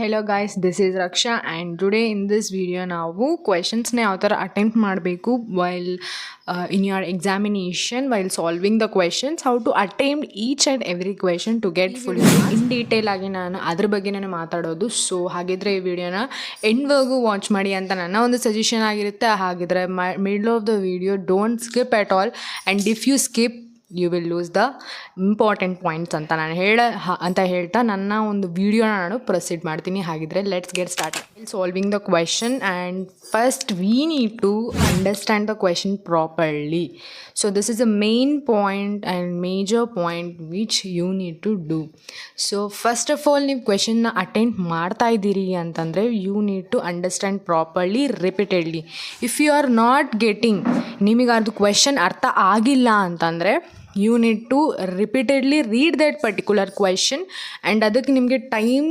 Hello guys, this is Raksha and today in this video ನಾವು ಕ್ವೆಶನ್ಸ್ನ ಯಾವ ಥರ attempt ಮಾಡಬೇಕು while in your examination while solving the questions, how to attempt each and every question to get full in detail ಆಗಿ ನಾನು ಅದ್ರ ಬಗ್ಗೆ ನಾನು ಮಾತಾಡೋದು. ಸೊ ಹಾಗಿದ್ರೆ ಈ ವಿಡಿಯೋನ ಎಂಡ್ವರೆಗೂ ವಾಚ್ ಮಾಡಿ ಅಂತ ನನ್ನ ಒಂದು ಸಜೆಷನ್ ಆಗಿರುತ್ತೆ. ಹಾಗಿದ್ರೆ middle of the video don't skip at all, and if you skip you will lose the important points ಅಂತ ನಾನು ಹೇಳ್ತಾ ನನ್ನ ಒಂದು ವಿಡಿಯೋನ ನಾನು ಪ್ರೊಸೀಡ್ ಮಾಡ್ತೀನಿ. ಹಾಗಿದ್ರೆ let's get start solving the question. And first we need to understand the question properly. So this is a main point and major point which you need to do. So first of all ನೀವು ಕ್ವೆಶನ್ನ attend ಮಾಡ್ತಾ ಇದ್ದೀರಿ ಅಂತಂದರೆ you need to understand properly repeatedly. If you are not getting, ನಿಮಗೆ ಅದು question ಅರ್ಥ ಆಗಿಲ್ಲ ಅಂತಂದರೆ you need to repeatedly read that particular question. And ಅದಕ್ಕೆ ನಿಮಗೆ ಟೈಮ್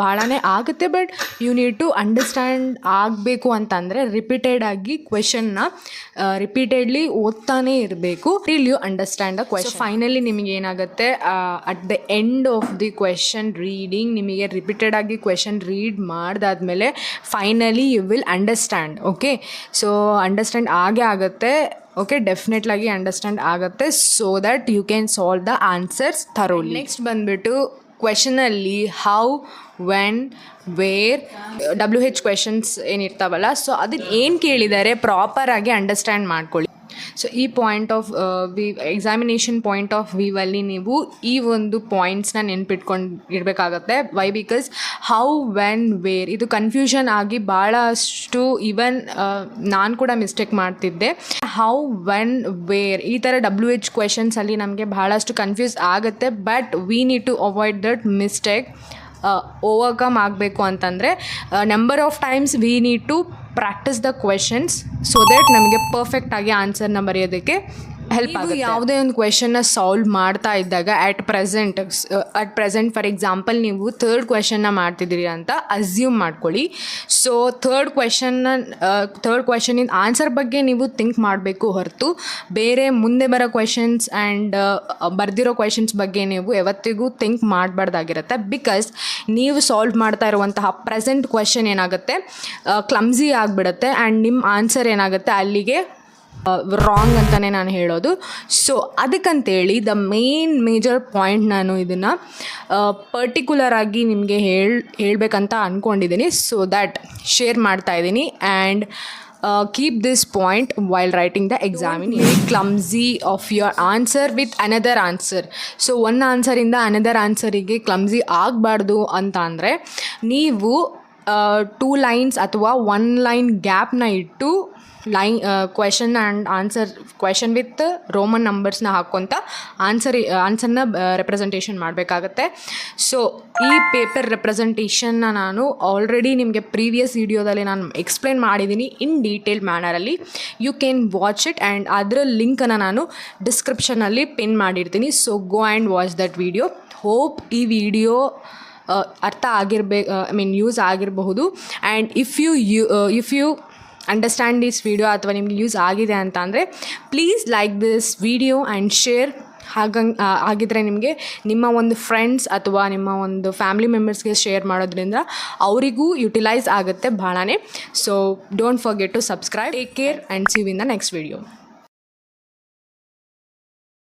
ಭಾಳನೇ ಆಗುತ್ತೆ, but you need to understand ಆಗಬೇಕು ಅಂತಂದರೆ ರಿಪೀಟೆಡಾಗಿ ಕ್ವೆಶನ್ನ ರಿಪೀಟೆಡ್ಲಿ ಓದ್ತಾನೇ ಇರಬೇಕು till you understand the question. Finally ನಿಮಗೆ ಏನಾಗುತ್ತೆ, at the end of the question reading ನಿಮಗೆ ರಿಪೀಟೆಡಾಗಿ ಕ್ವೆಶನ್ ರೀಡ್ ಮಾಡಿದಾದ್ಮೇಲೆ finally you will understand. Okay, so understand ಆಗೇ ಆಗುತ್ತೆ. ಓಕೆ, ಡೆಫಿನೆಟ್ಲಾಗಿ ಅಂಡರ್ಸ್ಟ್ಯಾಂಡ್ ಆಗುತ್ತೆ, so that you can solve the answers thoroughly. Next ಬಂದುಬಿಟ್ಟು ಕ್ವೆಶನಲ್ಲಿ how, when, where, WH questions ಏನಿರ್ತಾವಲ್ಲ, ಸೊ ಅದನ್ನು ಏನು ಕೇಳಿದ್ದಾರೆ ಪ್ರಾಪರಾಗಿ ಅಂಡರ್ಸ್ಟ್ಯಾಂಡ್ ಮಾಡ್ಕೊಳ್ಳಿ. ಸೊ ಈ point of examination point of ವ್ಯೂವಲ್ಲಿ ನೀವು ಈ ಒಂದು ಪಾಯಿಂಟ್ಸ್ನ ನೆನ್ಪಿಟ್ಕೊಂಡು ಇರಬೇಕಾಗತ್ತೆ. Why? Because how, when, where ಇದು ಕನ್ಫ್ಯೂಷನ್ ಆಗಿ ಭಾಳಷ್ಟು ಈವನ್ ನಾನು ಕೂಡ ಮಿಸ್ಟೇಕ್ ಮಾಡ್ತಿದ್ದೆ. ಹೌ, ವೆನ್, ವೇರ್ ಈ ಥರ WH ಕ್ವೆಶನ್ಸಲ್ಲಿ ನಮಗೆ ಭಾಳಷ್ಟು ಕನ್ಫ್ಯೂಸ್ ಆಗುತ್ತೆ. But we need to avoid that mistake. Overcome ಆಗಬೇಕು ಅಂತಂದರೆ number of times we need to practice the questions so that ನಮಗೆ ಪರ್ಫೆಕ್ಟಾಗಿ ಆನ್ಸರ್ನ ಬರೆಯೋದಕ್ಕೆ ಹೆಲ್ಪ್ ಆಗುತ್ತೆ. ಯಾವುದೇ ಒಂದು ಕ್ವೆಶನ್ನ ಸಾಲ್ವ್ ಮಾಡ್ತಾ ಇದ್ದಾಗ ಅಟ್ ಪ್ರೆಸೆಂಟ್ ಫಾರ್ ಎಕ್ಸಾಂಪಲ್ ನೀವು ಥರ್ಡ್ ಕ್ವೆಶನ್ನ ಮಾಡ್ತಿದ್ದೀರಿ ಅಂತ ಅಸ್ಯೂಮ್ ಮಾಡ್ಕೊಳ್ಳಿ. ಸೊ ಥರ್ಡ್ ಕ್ವೆಶನಿನ ಆನ್ಸರ್ ಬಗ್ಗೆ ನೀವು ಥಿಂಕ್ ಮಾಡಬೇಕು ಹೊರತು ಬೇರೆ ಮುಂದೆ ಬರೋ ಕ್ವೆಶನ್ಸ್ ಆ್ಯಂಡ್ ಬರ್ದಿರೋ ಕ್ವೆಶನ್ಸ್ ಬಗ್ಗೆ ನೀವು ಯಾವತ್ತಿಗೂ ಥಿಂಕ್ ಮಾಡಬಾರ್ದಾಗಿರುತ್ತೆ. ಬಿಕಾಸ್ ನೀವು ಸಾಲ್ವ್ ಮಾಡ್ತಾ ಇರುವಂತಹ ಪ್ರೆಸೆಂಟ್ ಕ್ವೆಶನ್ ಏನಾಗುತ್ತೆ, ಕ್ಲಮ್ಸಿ ಆಗಿಬಿಡುತ್ತೆ ಆ್ಯಂಡ್ ನಿಮ್ಮ ಆನ್ಸರ್ ಏನಾಗುತ್ತೆ ಅಲ್ಲಿಗೆ ರಾಂಗ್ ಅಂತಲೇ ನಾನು ಹೇಳೋದು. ಸೊ ಅದಕ್ಕಂತೇಳಿ ದ ಮೇಜರ್ ಪಾಯಿಂಟ್ ನಾನು ಇದನ್ನು ಪರ್ಟಿಕ್ಯುಲರ್ ಆಗಿ ನಿಮಗೆ ಹೇಳಬೇಕಂತ ಅಂದ್ಕೊಂಡಿದ್ದೀನಿ. ಸೊ ದ್ಯಾಟ್ ಶೇರ್ ಮಾಡ್ತಾ ಇದ್ದೀನಿ. And keep this point while writing the examination. Clumsy of your answer with another answer. So ಒಂದು ಆನ್ಸರಿಂದ ಅನದರ್ ಆನ್ಸರಿಗೆ ಕ್ಲಮ್ಸಿ ಆಗಬಾರ್ದು ಅಂತ ಅಂದರೆ ನೀವು 2 ಲೈನ್ಸ್ ಅಥವಾ 1 ಲೈನ್ ಗ್ಯಾಪ್ನ ಇಟ್ಟು question and answer, question with Roman ನಂಬರ್ಸ್ನ ಹಾಕ್ಕೊತ ಆನ್ಸರ್ನ ರೆಪ್ರೆಸೆಂಟೇಷನ್ ಮಾಡಬೇಕಾಗತ್ತೆ. ಸೊ ಈ ಪೇಪರ್ ರೆಪ್ರೆಸೆಂಟೇಷನ್ನ ನಾನು ಆಲ್ರೆಡಿ ನಿಮಗೆ ಪ್ರೀವಿಯಸ್ ವಿಡಿಯೋದಲ್ಲಿ ನಾನು ಎಕ್ಸ್ಪ್ಲೇನ್ ಮಾಡಿದ್ದೀನಿ ಇನ್ ಡೀಟೇಲ್ ಮ್ಯಾನರಲ್ಲಿ. You can watch it and ಅದರ ಲಿಂಕನ್ನು ನಾನು ಡಿಸ್ಕ್ರಿಪ್ಷನಲ್ಲಿ ಪಿನ್ ಮಾಡಿರ್ತೀನಿ. So go and watch that video. Hope ಈ ವಿಡಿಯೋ ಅರ್ಥ ಯೂಸ್ ಆಗಿರಬಹುದು. And if you understand this video ಅಥವಾ ನಿಮ್ಗೆ ಯೂಸ್ ಆಗಿದೆ ಅಂತ ಅಂದರೆ please like this video and share. ಹಾಗಿದ್ರೆ ನಿಮಗೆ ನಿಮ್ಮ ಒಂದು ಫ್ರೆಂಡ್ಸ್ ಅಥವಾ ನಿಮ್ಮ ಒಂದು ಫ್ಯಾಮಿಲಿ ಮೆಂಬರ್ಸ್ಗೆ ಶೇರ್ ಮಾಡೋದ್ರಿಂದ ಅವರಿಗೂ ಯುಟಿಲೈಸ್ ಆಗುತ್ತೆ ಭಾಳನೇ. So don't forget to subscribe. Take care and see you in the next video.